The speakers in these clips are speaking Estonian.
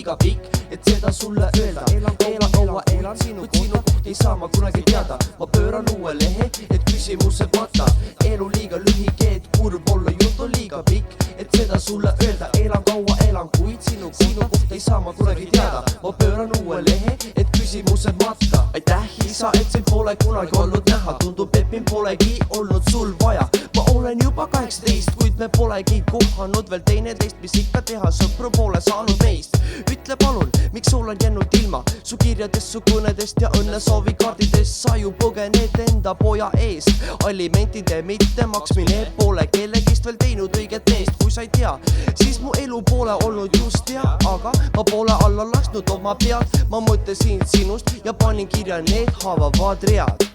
liiga pikk, et seda sulle öelda. Elan kaua, elan sinu kohta, ei saa ma kunagi teada. Ma pööran uue lehe, et küsimused vata. Elu liiga lühike, et kurb olla, jutt on liiga pikk, et seda sulle öelda. Elan kaua, elan kuid sinu kohta, ei saa ma kunagi teada. Ma pööran uue lehe, et küsimused matta. Aitäh isa, et sind pole kunagi olnud näha. Tundub, et mind polegi olnud sul vaja. Ma olen juba 18, kuid me polegi kohanud veel teineteist, mis ikka teha, sõpru pole saanud meist. Ütle palun, miks olen jäänud ilma su kirjadest, su kõnedest ja õnnesoovikardidest. Sa ju põgened enda poja eest, alimentide mitte maksmine pole kellegist veel teinud õiget meest. Kui sa ei tea, siis mu elu pole olnud just hea, aga ma pole alla lasknud oma pead. Ma mõtlesin sinust ja panin kirja need haavavad read.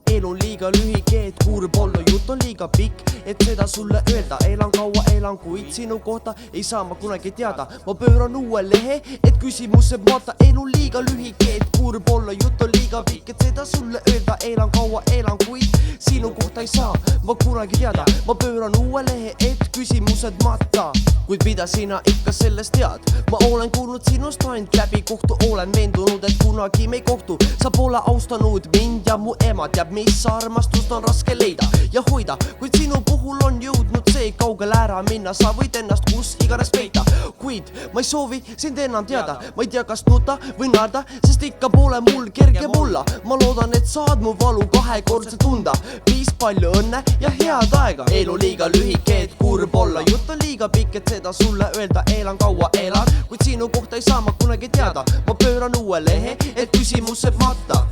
Elu liiga lühike, et kurb olla, jutt on liiga pikk, et seda sulle öelda. Elan kaua, elan kuid sinu kohta, ei saa ma kunagi teada. Ma pööran uue lehe, et küsimused maata. Elu liiga lühike, et kurb olla, jutt on liiga pikk, et seda sulle öelda. Elan kaua, elan kuid sinu kohta, ei saa ma kunagi teada. Ma pööran uue lehe, et küsimused maata. Kuid mida sina ikka sellest tead? Ma olen kuulnud sinust ainult läbi kohtu. Olen veendunud, et kunagi me ei kohtu. Sa pole austanud mind ja mu ema teab, mis armastust on raske leida ja hoida. Kuid sinu puhul on jõudnud see kaugele ära minna. Sa võid ennast kus iganes peita, kuid ma ei soovi sind enam teada. Ma ei tea, kas nuta või naerda, sest ikka pole mul kerge mulla. Ma loodan, et saad mu valu kahekordselt tunda. Viis palju õnne ja head aega. Elu liiga lühike, et kurb olla, jutt on liiga pikk, et seda sulle öelda. Elan kaua, elan, kuid sinu kohta ei saa ma kunagi teada. Ma pööran uue lehe, et küsimused matta.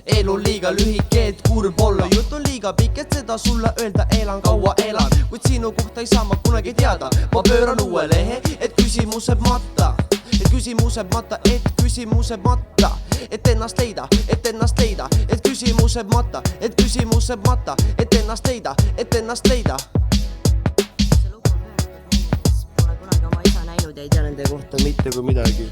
Elu liiga lühike, et kurb olla, jutt on liiga pikk, et seda sulle öelda. Elan kaua, elan, kuid sinu kohta ei saa ma kunagi teada. Ma pööran uue lehe, et küsimused matta. Et küsimused matta, et küsimused matta. Et ennast leida, et ennast leida, et küsimused matta. Et küsimused matta, et ennast leida, et ennast leida. See lugu on pööratud meile, kes pole kunagi oma isa näinud ja ei tea nende kohta mitte kui midagi.